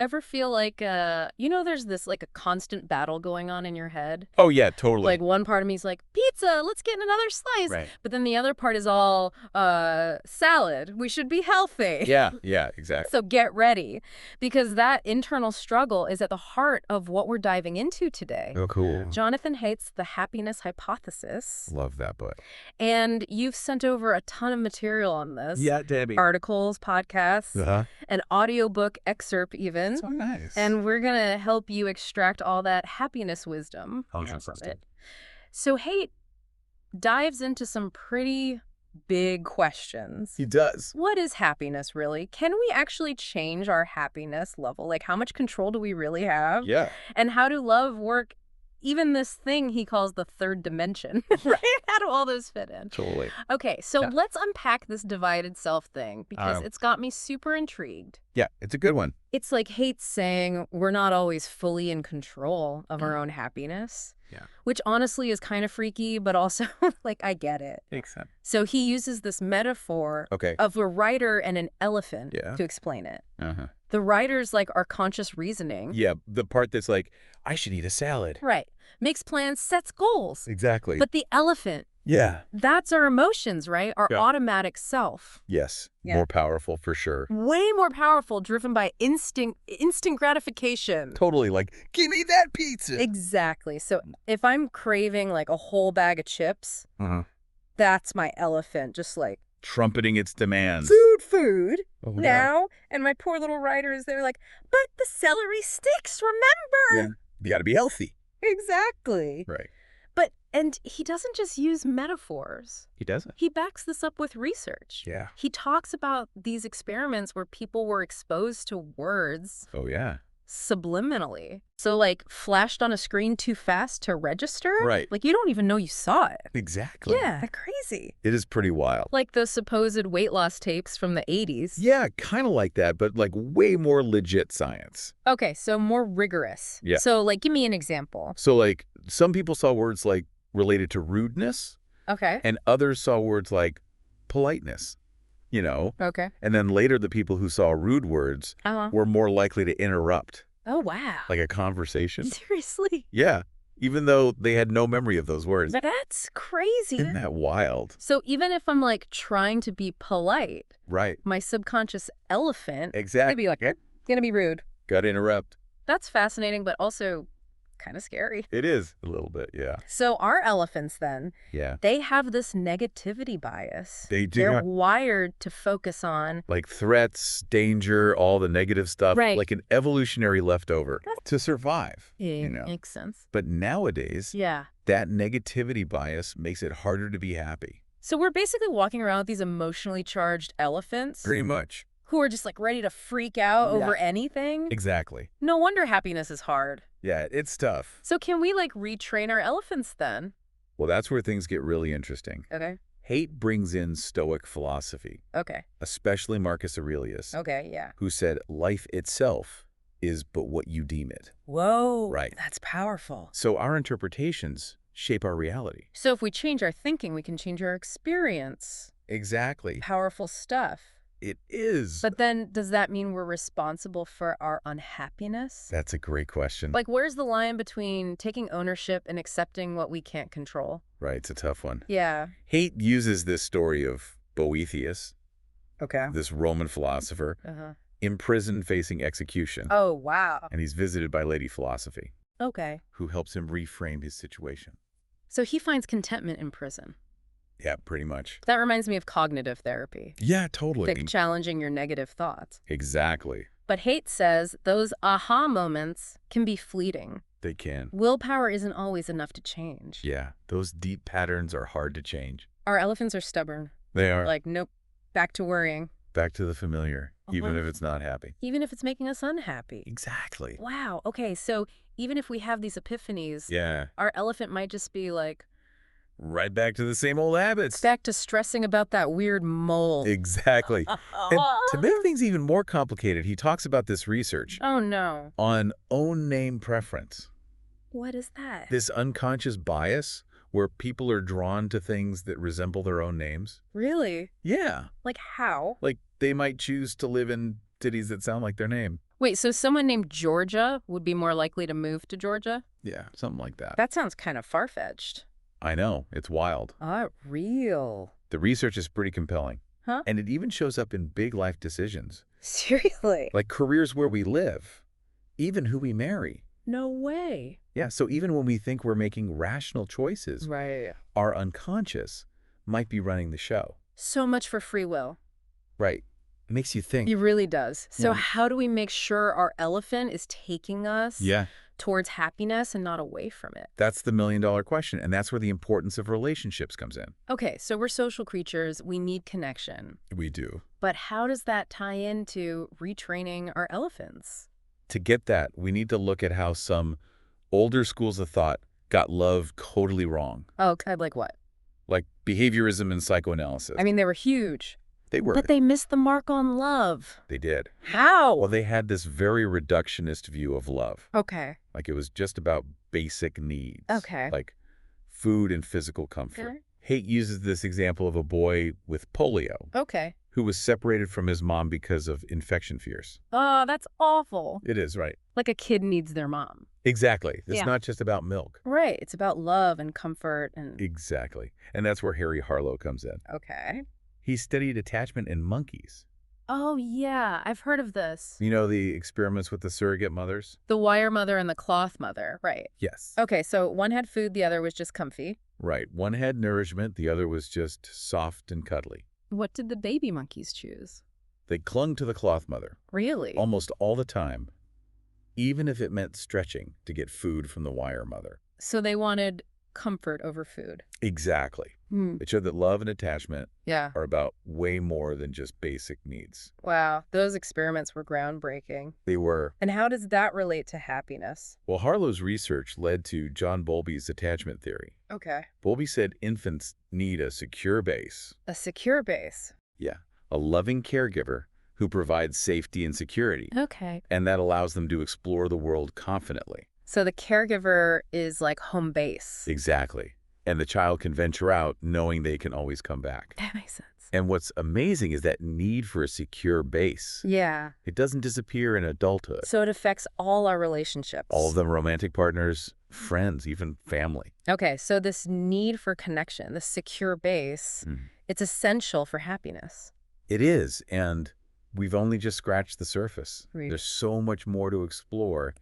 ever feel like, there's this like a constant battle going on in your head? Oh, yeah, totally. Like one part of me is like, pizza, let's get another slice. Right. But then the other part is all, salad, we should be healthy. Yeah, exactly. So get ready, because that internal struggle is at the heart of what we're diving into today. Oh, cool. Jonathan Haidt's The Happiness Hypothesis. Love that book. And you've sent over a ton of material on this. Yeah, Debbie. Articles, podcasts, an audiobook excerpt even. So nice. And we're going to help you extract all that happiness wisdom from it. So Haidt dives into some pretty big questions. He does. What is happiness, really? Can we actually change our happiness level? Like, how much control do we really have? Yeah. And how do love work? Even this thing he calls the third dimension, right? How do all those fit in? Totally. Okay, so let's unpack this divided self thing, because it's got me super intrigued. Yeah, it's a good one. It's like Haidt's saying we're not always fully in control of our own happiness. Yeah. Which honestly is kind of freaky, but also, like, I get it. Makes sense. So he uses this metaphor of a rider and an elephant to explain it. The rider's like our conscious reasoning. Yeah, the part that's like, I should eat a salad. Right. Makes plans, sets goals. Exactly. But the elephant, yeah. That's our emotions, right? Our automatic self. Yes. More powerful for sure. Way more powerful, driven by instant gratification. Totally. Like, give me that pizza. Exactly. So if I'm craving like a whole bag of chips, that's my elephant, just like trumpeting its demands. Food. Now. No. And my poor little rider is there like, but the celery sticks, remember? Yeah. You got to be healthy. Exactly. Right. And he doesn't just use metaphors. He doesn't. He backs this up with research. Yeah. He talks about these experiments where people were exposed to words. Oh, yeah. Subliminally. So, like, flashed on a screen too fast to register? Right. Like, you don't even know you saw it. Exactly. Yeah. That's crazy. It is pretty wild. Like the supposed weight loss tapes from the 80s. Yeah, kind of like that, but like way more legit science. Okay, so more rigorous. Yeah. So, like, give me an example. So, like, some people saw words like related to rudeness. Okay. And others saw words like politeness. You know? Okay. And then later, the people who saw rude words were more likely to interrupt. Oh, wow. Like a conversation. Seriously? Yeah. Even though they had no memory of those words. That's crazy. Isn't that wild? So even if I'm like trying to be polite, right, my subconscious elephant exactly gonna be like, gonna be rude. Gotta interrupt. That's fascinating, but also kind of scary. It is a little bit, yeah. So our elephants then, they have this negativity bias. They do. They're wired to focus on like threats, danger, all the negative stuff, right, like an evolutionary leftover to survive. Yeah, makes sense. But nowadays, that negativity bias makes it harder to be happy. So we're basically walking around with these emotionally charged elephants. Pretty much. Who are just like ready to freak out over anything. Exactly. No wonder happiness is hard. Yeah, it's tough. So can we like retrain our elephants then? Well, that's where things get really interesting. Okay. Haidt brings in Stoic philosophy. Okay. Especially Marcus Aurelius. Okay, yeah. Who said life itself is but what you deem it. Whoa. Right. That's powerful. So our interpretations shape our reality. So if we change our thinking, we can change our experience. Exactly. Powerful stuff. It is. But then does that mean we're responsible for our unhappiness? That's a great question. Like, where's the line between taking ownership and accepting what we can't control? Right, it's a tough one. Yeah. Haidt uses this story of Boethius, okay, this Roman philosopher, imprisoned facing execution. Oh, wow. And he's visited by Lady Philosophy. Okay. Who helps him reframe his situation. So he finds contentment in prison. Yeah, pretty much. That reminds me of cognitive therapy. Yeah, totally. Like challenging your negative thoughts. Exactly. But Haidt says those aha moments can be fleeting. They can. Willpower isn't always enough to change. Yeah, those deep patterns are hard to change. Our elephants are stubborn. They are. Like, nope, back to worrying. Back to the familiar, even if it's not happy. Even if it's making us unhappy. Exactly. Wow, okay, so even if we have these epiphanies, our elephant might just be like, right back to the same old habits. Back to stressing about that weird mole. Exactly. And to make things even more complicated, he talks about this research. Oh, no. On own name preference. What is that? This unconscious bias where people are drawn to things that resemble their own names. Really? Yeah. Like how? Like they might choose to live in cities that sound like their name. Wait, so someone named Georgia would be more likely to move to Georgia? Yeah, something like that. That sounds kind of far-fetched. I know. It's wild. Real. The research is pretty compelling. Huh? And it even shows up in big life decisions. Seriously? Like careers where we live, even who we marry. No way. Yeah, so even when we think we're making rational choices, Right. our unconscious might be running the show. So much for free will. Right. It makes you think. It really does. So Yeah. how do we make sure our elephant is taking us Yeah, towards happiness and not away from it? that's the million-dollar question, and that's where the importance of relationships comes in. Okay, so we're social creatures. We need connection. We do. But how does that tie into retraining our elephants? To get that, we need to look at how some older schools of thought got love totally wrong, Oh, okay, like what? like behaviorism and psychoanalysis. I mean, they were huge. They were. But they missed the mark on love. They did. How? Well, they had this very reductionist view of love. Okay. Like it was just about basic needs. Okay. Like food and physical comfort. Okay. Haidt uses this example of a boy with polio Okay. who was separated from his mom because of infection fears. Oh, that's awful. It is, right? Like a kid needs their mom. Exactly. It's Yeah. not just about milk. Right. It's about love and comfort and... Exactly. And that's where Harry Harlow comes in. Okay. He studied attachment in monkeys. Oh, yeah. I've heard of this. You know the experiments with the surrogate mothers? The wire mother and the cloth mother. Right. Yes. Okay, so one had food, the other was just comfy. Right. One had nourishment, the other was just soft and cuddly. What did the baby monkeys choose? They clung to the cloth mother Really? almost all the time, even if it meant stretching to get food from the wire mother. So they wanted comfort over food. Exactly. It showed that love and attachment Yeah. are about way more than just basic needs. Wow, those experiments were groundbreaking. They were. And how does that relate to happiness? Well, Harlow's research led to John Bowlby's attachment theory. Okay. Bowlby said infants need a secure base. A secure base. Yeah. A loving caregiver who provides safety and security. Okay. And that allows them to explore the world confidently. So the caregiver is like home base. Exactly. And the child can venture out knowing they can always come back. That makes sense. And what's amazing is that need for a secure base. Yeah. It doesn't disappear in adulthood. So it affects all our relationships. All of them romantic partners, friends, even family. Okay, so this need for connection, this secure base, it's essential for happiness. It is, and we've only just scratched the surface. Right. There's so much more to explore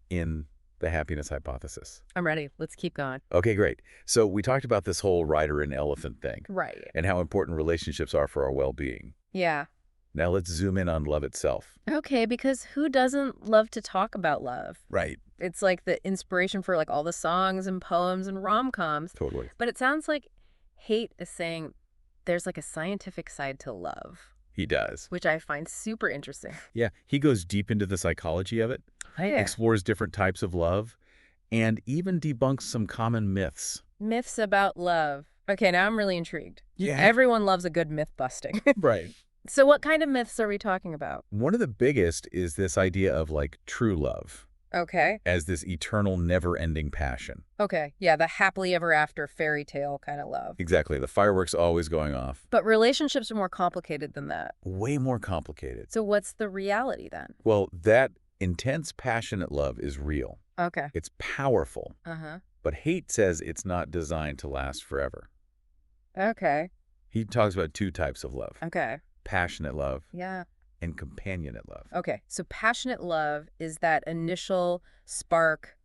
in the happiness hypothesis. I'm ready. Let's keep going. Okay, great. So we talked about this whole rider and elephant thing Right. and how important relationships are for our well-being. Yeah. Now let's zoom in on love itself. Okay, because who doesn't love to talk about love? Right. It's like the inspiration for like all the songs and poems and rom-coms. Totally. But it sounds like Haidt is saying there's like a scientific side to love, He does. which I find super interesting. Yeah, he goes deep into the psychology of it, explores different types of love, and even debunks some common myths. Myths about love. Okay, now I'm really intrigued. Yeah. Everyone loves a good myth busting. Right. So what kind of myths are we talking about? One of the biggest is this idea of like true love Okay. as this eternal, never-ending passion. Okay. Yeah, the happily ever after fairy tale kind of love. Exactly. The fireworks always going off. But relationships are more complicated than that. Way more complicated. So what's the reality then? Well, that intense, passionate love is real. Okay. It's powerful. Uh-huh. But Haidt says it's not designed to last forever. Okay. He talks about two types of love. Okay. Passionate love Yeah. and companionate love. Okay. So passionate love is that initial spark,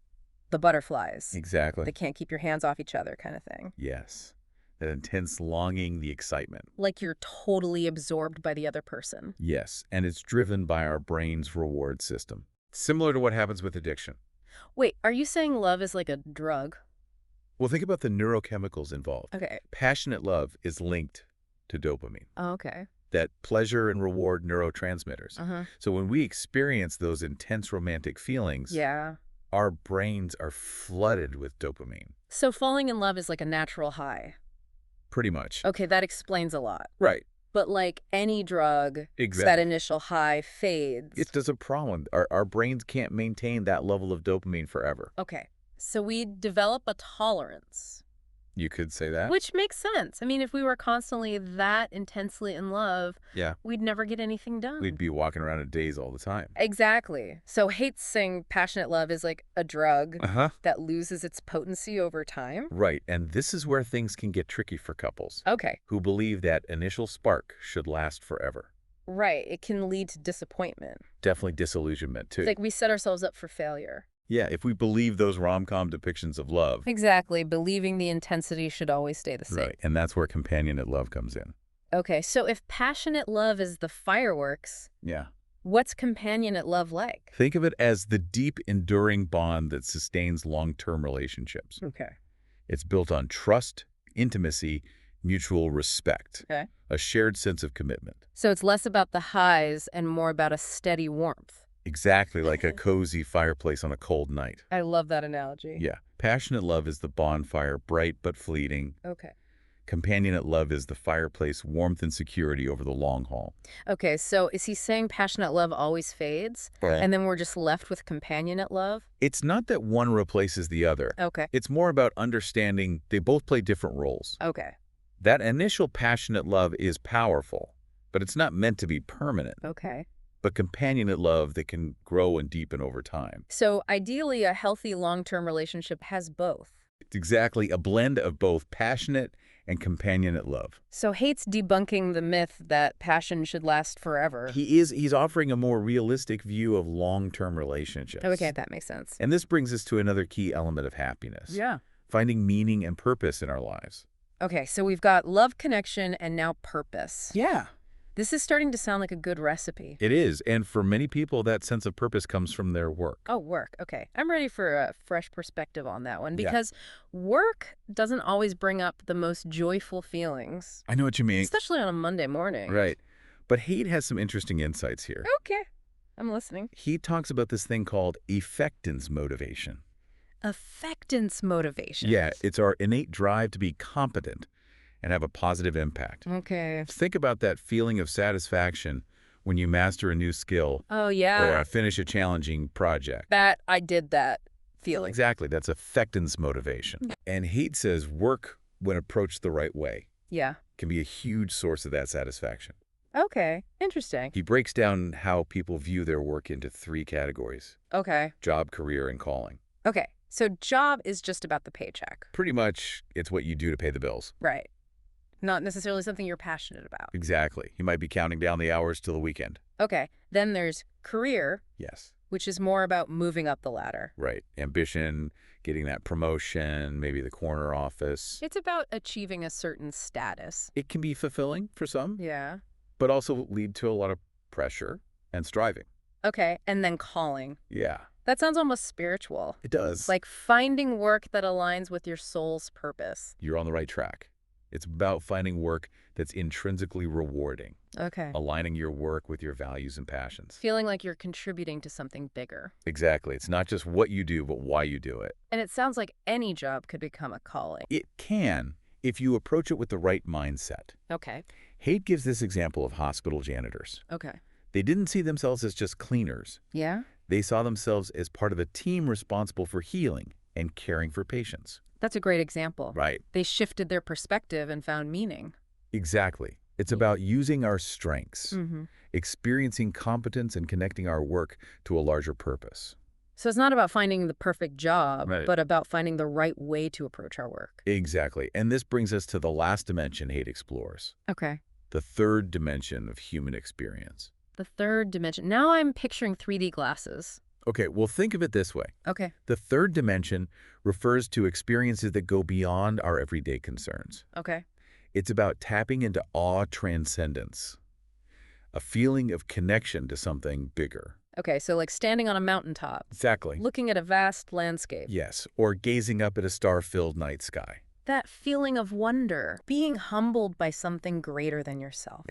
the butterflies. Exactly. They can't keep your hands off each other kind of thing. Yes. That intense longing, the excitement. Like you're totally absorbed by the other person. Yes. And it's driven by our brain's reward system. Similar to what happens with addiction. Wait, are you saying love is like a drug? Well, think about the neurochemicals involved. Okay. Passionate love is linked to dopamine, Oh, okay. that pleasure and reward neurotransmitters. Uh-huh. So when we experience those intense romantic feelings, Yeah. our brains are flooded with dopamine, So falling in love is like a natural high. pretty much. Okay, that explains a lot. Right. But like any drug, Exactly. that initial high fades. It's just a problem. Our brains can't maintain that level of dopamine forever. Okay. So we develop a tolerance. You could say that. Which makes sense. I mean, if we were constantly that intensely in love, Yeah. we'd never get anything done. We'd be walking around in daze all the time. Exactly. So Hate's saying passionate love is like a drug that loses its potency over time. Right. And this is where things can get tricky for couples. Okay. Who believe that initial spark should last forever. Right. It can lead to disappointment. Definitely disillusionment, too. It's like we set ourselves up for failure. Yeah, if we believe those rom-com depictions of love. Exactly. Believing the intensity should always stay the same. Right. And that's where companionate love comes in. Okay. So if passionate love is the fireworks, what's companionate love like? Think of it as the deep, enduring bond that sustains long-term relationships. Okay. It's built on trust, intimacy, mutual respect, a shared sense of commitment. So it's less about the highs and more about a steady warmth. Exactly, like a cozy fireplace on a cold night. I love that analogy. Yeah. Passionate love is the bonfire, bright but fleeting. Okay. Companionate love is the fireplace, warmth and security over the long haul. Okay, so is he saying passionate love always fades? And then we're just left with companionate love? It's not that one replaces the other. Okay. It's more about understanding they both play different roles. Okay. That initial passionate love is powerful, but it's not meant to be permanent. Okay. But companionate love that can grow and deepen over time. So ideally, a healthy long-term relationship has both. It's exactly a blend of both passionate and companionate love. So Hate's debunking the myth that passion should last forever. He's offering a more realistic view of long-term relationships. Okay, that makes sense. And this brings us to another key element of happiness. Yeah. Finding meaning and purpose in our lives. Okay, so we've got love, connection, and now purpose. Yeah. This is starting to sound like a good recipe. It is. And for many people, that sense of purpose comes from their work. Oh, work. Okay. I'm ready for a fresh perspective on that one because work doesn't always bring up the most joyful feelings. I know what you mean. Especially on a Monday morning. Right. But Haidt has some interesting insights here. Okay. I'm listening. He talks about this thing called effectance motivation. Effectance motivation. Yeah, it's our innate drive to be competent and have a positive impact. Okay. Think about that feeling of satisfaction when you master a new skill. Oh, yeah. Or finish a challenging project. I did that feeling. Exactly. That's effectance motivation. And Haidt says work, when approached the right way, can be a huge source of that satisfaction. Okay. Interesting. He breaks down how people view their work into 3 categories. Okay. Job, career, and calling. Okay. So job is just about the paycheck. Pretty much, it's what you do to pay the bills. Right. Not necessarily something you're passionate about. Exactly. You might be counting down the hours till the weekend. Okay. Then there's career. Yes. Which is more about moving up the ladder. Right. Ambition, getting that promotion, maybe the corner office. It's about achieving a certain status. It can be fulfilling for some. Yeah. But also lead to a lot of pressure and striving. Okay. And then calling. Yeah. That sounds almost spiritual. It does. Like finding work that aligns with your soul's purpose. You're on the right track. It's about finding work that's intrinsically rewarding. Okay. Aligning your work with your values and passions. Feeling like you're contributing to something bigger. Exactly. It's not just what you do, but why you do it. And it sounds like any job could become a calling. It can, if you approach it with the right mindset. Okay. Haidt gives this example of hospital janitors. Okay. They didn't see themselves as just cleaners. Yeah? They saw themselves as part of a team responsible for healing and caring for patients. That's a great example. Right. They shifted their perspective and found meaning. Exactly. It's about using our strengths, experiencing competence, and connecting our work to a larger purpose. So it's not about finding the perfect job, Right. but about finding the right way to approach our work. Exactly. And this brings us to the last dimension Haidt explores, Okay. the third dimension of human experience. The third dimension. Now I'm picturing 3D glasses. Okay, well, think of it this way. Okay. The third dimension refers to experiences that go beyond our everyday concerns. Okay. It's about tapping into awe transcendence, a feeling of connection to something bigger. Okay, so like standing on a mountaintop, Exactly. looking at a vast landscape. Yes, or gazing up at a star-filled night sky. That feeling of wonder, being humbled by something greater than yourself.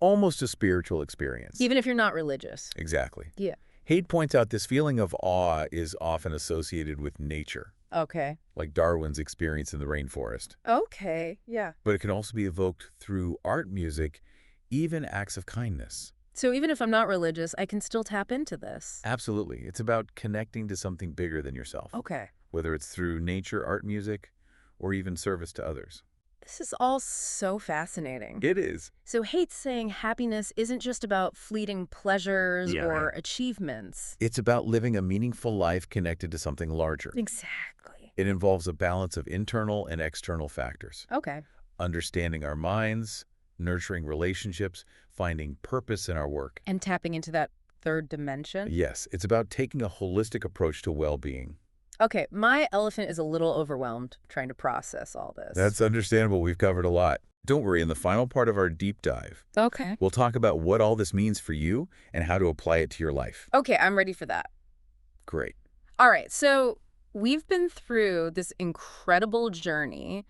Almost a spiritual experience. Even if you're not religious. Exactly. Yeah. Haidt points out this feeling of awe is often associated with nature, Okay. like Darwin's experience in the rainforest. Okay, yeah. But it can also be evoked through art, music, even acts of kindness. So even if I'm not religious, I can still tap into this. Absolutely. It's about connecting to something bigger than yourself. Okay. Whether it's through nature, art, music, or even service to others. This is all so fascinating. It is. So Haid's saying happiness isn't just about fleeting pleasures Yeah. or achievements. It's about living a meaningful life connected to something larger. Exactly. It involves a balance of internal and external factors. Okay. Understanding our minds, nurturing relationships, finding purpose in our work. And tapping into that third dimension? Yes, it's about taking a holistic approach to well-being. Okay, my elephant is a little overwhelmed trying to process all this. That's understandable. We've covered a lot. Don't worry, in the final part of our deep dive, Okay. we'll talk about what all this means for you and how to apply it to your life. Okay, I'm ready for that. Great. All right, so we've been through this incredible journey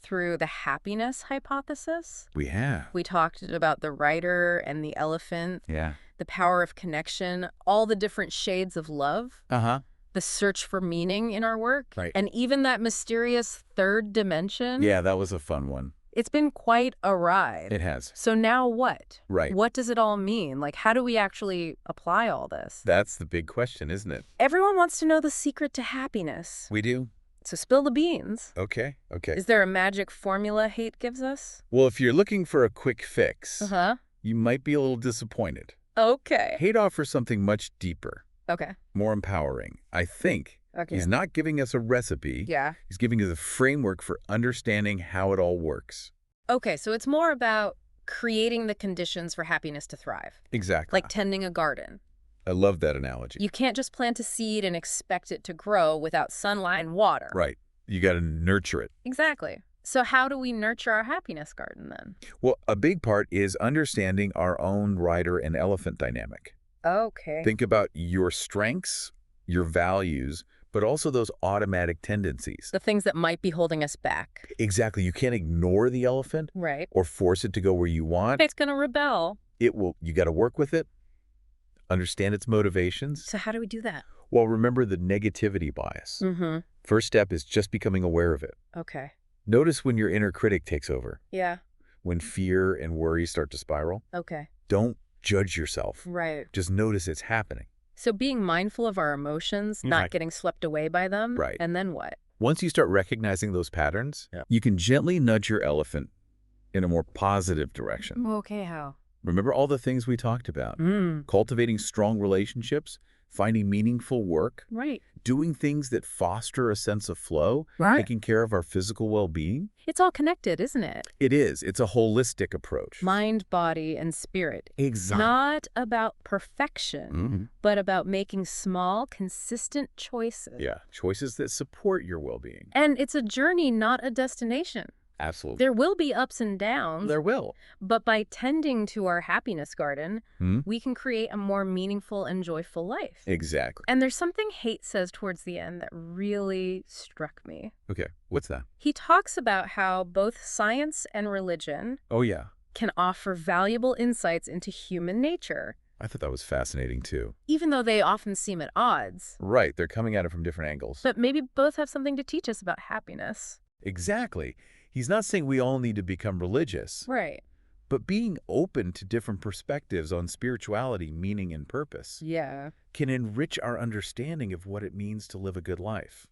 through the happiness hypothesis. We have. We talked about the rider and the elephant, Yeah. the power of connection, all the different shades of love, Uh-huh. the search for meaning in our work, Right. and even that mysterious third dimension. Yeah, that was a fun one. It's been quite a ride. It has. So now what? Right. What does it all mean? Like, how do we actually apply all this? That's the big question, isn't it? Everyone wants to know the secret to happiness. We do? So spill the beans. Okay. Is there a magic formula Haid gives us? Well, if you're looking for a quick fix, Uh-huh. you might be a little disappointed. Okay. Haidt offers something much deeper, Okay. more empowering. I think Okay. he's not giving us a recipe. Yeah. He's giving us a framework for understanding how it all works. Okay, so it's more about creating the conditions for happiness to thrive. Exactly. Like tending a garden. I love that analogy. You can't just plant a seed and expect it to grow without sunlight and water. Right. You got to nurture it. Exactly. So how do we nurture our happiness garden then? Well, a big part is understanding our own rider and elephant dynamic. Okay. Think about your strengths, your values, but also those automatic tendencies. The things that might be holding us back. Exactly. You can't ignore the elephant Right. or force it to go where you want. It's going to rebel. It will. You got to work with it, understand its motivations. So how do we do that? Well, remember the negativity bias. Mm-hmm. First step is just becoming aware of it. Okay. Notice when your inner critic takes over, Yeah. when fear and worry start to spiral. Okay. Don't judge yourself. Right. Just notice it's happening. So being mindful of our emotions, not Right. getting swept away by them. Right. And then what? Once you start recognizing those patterns, you can gently nudge your elephant in a more positive direction. Okay, how? Remember all the things we talked about. Mm. Cultivating strong relationships, finding meaningful work, Right. doing things that foster a sense of flow, Right. taking care of our physical well-being. It's all connected, isn't it? It is. It's a holistic approach. Mind, body, and spirit. Exactly. Not about perfection, but about making small, consistent choices. Yeah, choices that support your well-being. And it's a journey, not a destination. Absolutely. There will be ups and downs, There will. but by tending to our happiness garden, Hmm? we can create a more meaningful and joyful life. Exactly. And there's something Haidt says towards the end that really struck me. Okay, what's that? He talks about how both science and religion Oh, yeah. can offer valuable insights into human nature, I thought that was fascinating, too. even though they often seem at odds. Right, they're coming at it from different angles. But maybe both have something to teach us about happiness. Exactly. He's not saying we all need to become religious, Right. but being open to different perspectives on spirituality, meaning, and purpose Yeah. can enrich our understanding of what it means to live a good life.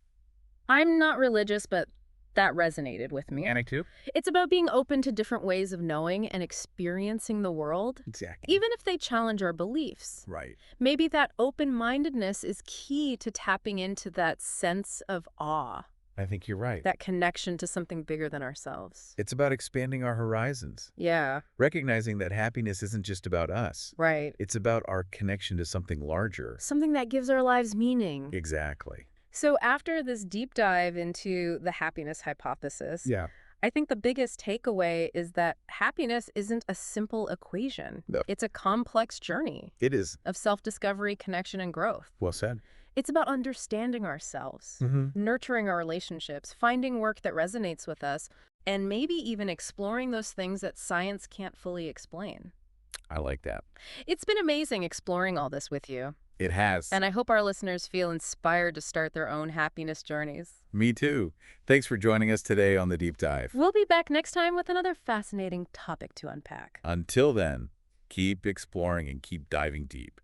I'm not religious, but that resonated with me. Annie, too? It's about being open to different ways of knowing and experiencing the world, Exactly. even if they challenge our beliefs. Right. Maybe that open-mindedness is key to tapping into that sense of awe, I think you're right. that connection to something bigger than ourselves. It's about expanding our horizons, Yeah, recognizing that happiness isn't just about us. right. It's about our connection to something larger. Something that gives our lives meaning. Exactly. So after this deep dive into the happiness hypothesis, Yeah. I think the biggest takeaway is that happiness isn't a simple equation. No. It's a complex journey It is. of self-discovery, connection, and growth. Well said. It's about understanding ourselves, nurturing our relationships, finding work that resonates with us, and maybe even exploring those things that science can't fully explain. I like that. It's been amazing exploring all this with you, It has. and I hope our listeners feel inspired to start their own happiness journeys. Me too. Thanks for joining us today on The Deep Dive. We'll be back next time with another fascinating topic to unpack. Until then, keep exploring and keep diving deep.